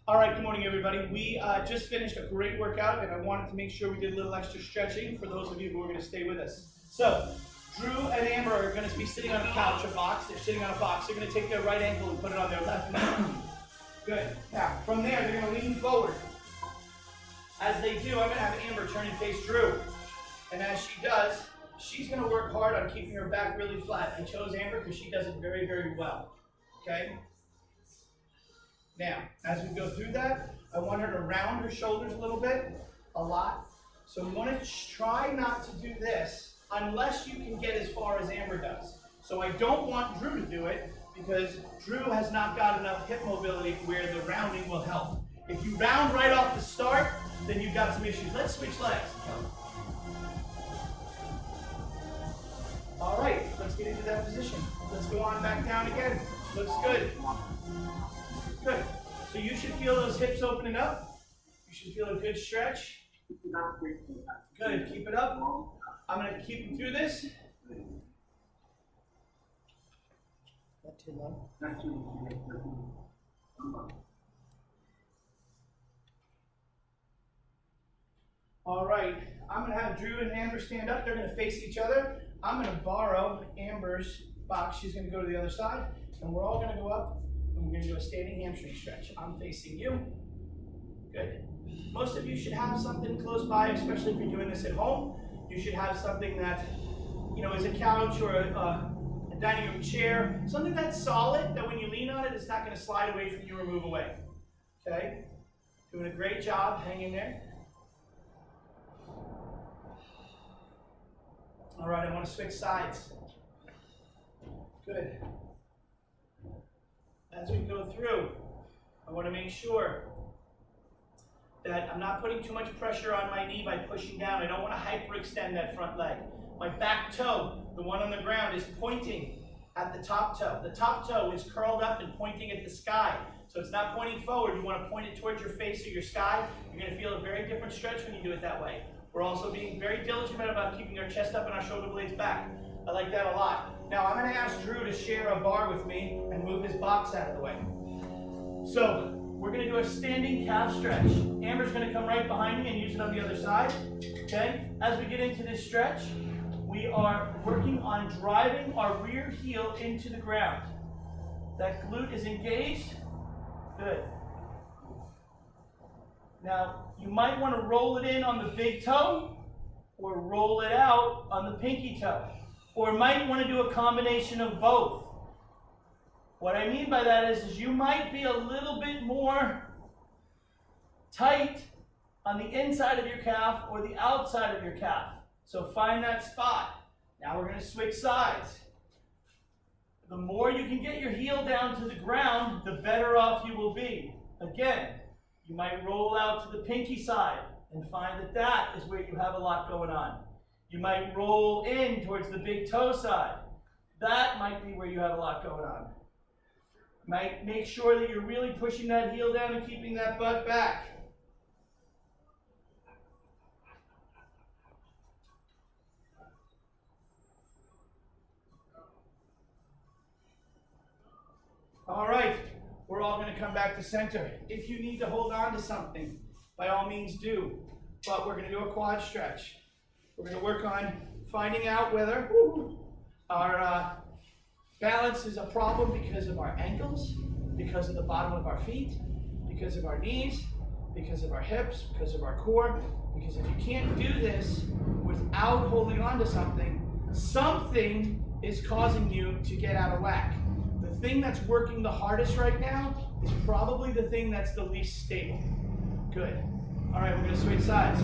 All right, good morning, everybody. We just finished a great workout, and I wanted to make sure we did a little extra stretching for those of you who are going to stay with us. So, Drew and Amber are going to be sitting on a couch, a box. They're sitting on a box. They're going to take their right ankle and put it on their left knee. Good. Now, from there, they're going to lean forward. As they do, I'm going to have Amber turn and face Drew. And as she does, she's going to work hard on keeping her back really flat. I chose Amber because she does it very, very well. Okay? Now, as we go through that, I want her to round her shoulders a little bit, a lot. So we want to try not to do this unless you can get as far as Amber does. So I don't want Drew to do it because Drew has not got enough hip mobility where the rounding will help. If you round right off the start, then you've got some issues. Let's switch legs. All right, let's get into that position. Let's go on back down again. Looks good. Good. So you should feel those hips opening up. You should feel a good stretch. Good. Keep it up. I'm going to keep you through this. Not too low. All right. I'm going to have Drew and Amber stand up. They're going to face each other. I'm going to borrow Amber's box. She's going to go to the other side. And we're all going to go up. And we're going to do a standing hamstring stretch. I'm facing you. Good. Most of you should have something close by, especially if you're doing this at home. You should have something that, is a couch or a dining room chair. Something that's solid, that when you lean on it, it's not going to slide away from you or move away. Okay? Doing a great job. Hang in there. All right, I want to switch sides. Good. As we go through, I want to make sure that I'm not putting too much pressure on my knee by pushing down. I don't want to hyperextend that front leg. My back toe, the one on the ground, is pointing at the top toe. The top toe is curled up and pointing at the sky. So it's not pointing forward. You want to point it towards your face or your sky. You're going to feel a very different stretch when you do it that way. We're also being very diligent about keeping our chest up and our shoulder blades back. I like that a lot. Now I'm going to ask Drew to share a bar with me and move his box out of the way. So we're going to do a standing calf stretch. Amber's going to come right behind me and use it on the other side. Okay? As we get into this stretch, we are working on driving our rear heel into the ground. That glute is engaged. Good. Now, you might want to roll it in on the big toe or roll it out on the pinky toe. Or might want to do a combination of both. What I mean by that is you might be a little bit more tight on the inside of your calf or the outside of your calf. So find that spot. Now we're going to switch sides. The more you can get your heel down to the ground, the better off you will be. Again, you might roll out to the pinky side and find that that is where you have a lot going on. You might roll in towards the big toe side. That might be where you have a lot going on. Might make sure that you're really pushing that heel down and keeping that butt back. All right, we're all going to come back to center. If you need to hold on to something, by all means do. But we're going to do a quad stretch. We're going to work on finding out whether our balance is a problem because of our ankles, because of the bottom of our feet, because of our knees, because of our hips, because of our core. Because if you can't do this without holding on to something, something is causing you to get out of whack. The thing that's working the hardest right now is probably the thing that's the least stable. Good. All right, we're going to switch sides.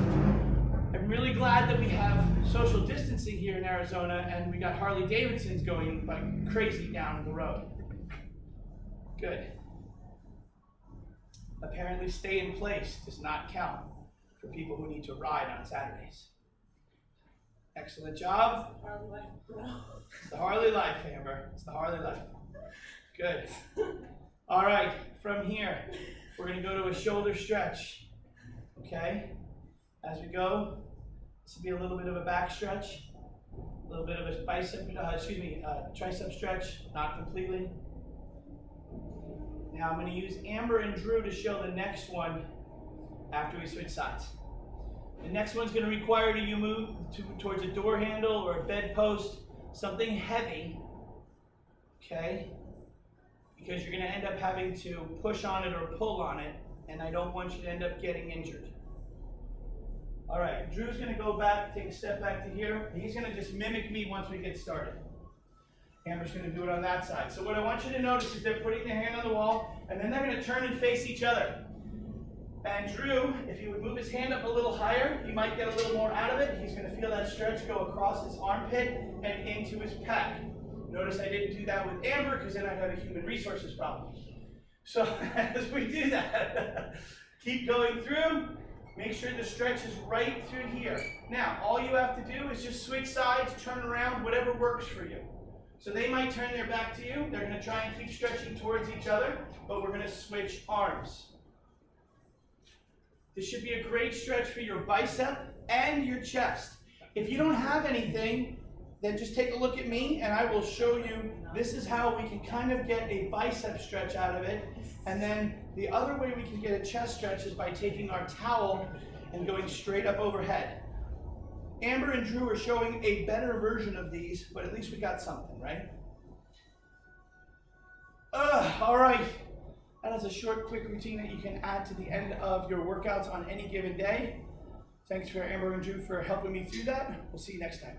I'm really glad that we have social distancing here in Arizona and we got Harley Davidsons going like crazy down the road. Good. Apparently stay in place does not count for people who need to ride on Saturdays. Excellent job. It's the Harley life, Amber. It's the Harley life. Good. All right, from here, we're going to go to a shoulder stretch. Okay? As we go, this will be a little bit of a back stretch, a little bit of a tricep stretch, not completely. Now I'm going to use Amber and Drew to show the next one after we switch sides. The next one's going to require you move towards a door handle or a bedpost, something heavy, okay? Because you're going to end up having to push on it or pull on it, and I don't want you to end up getting injured. All right, Drew's going to go back, take a step back to here. He's going to just mimic me once we get started. Amber's going to do it on that side. So what I want you to notice is they're putting their hand on the wall, and then they're going to turn and face each other. And Drew, if he would move his hand up a little higher, he might get a little more out of it. He's going to feel that stretch go across his armpit and into his pec. Notice I didn't do that with Amber because then I'd have a human resources problem. So as we do that, keep going through. Make sure the stretch is right through here. Now, all you have to do is just switch sides, turn around, whatever works for you. So they might turn their back to you. They're going to try and keep stretching towards each other, but we're going to switch arms. This should be a great stretch for your bicep and your chest. If you don't have anything, then just take a look at me and I will show you this is how we can kind of get a bicep stretch out of it. And then the other way we can get a chest stretch is by taking our towel and going straight up overhead. Amber and Drew are showing a better version of these, but at least we got something, right? All right. That is a short, quick routine that you can add to the end of your workouts on any given day. Thanks for Amber and Drew for helping me through that. We'll see you next time.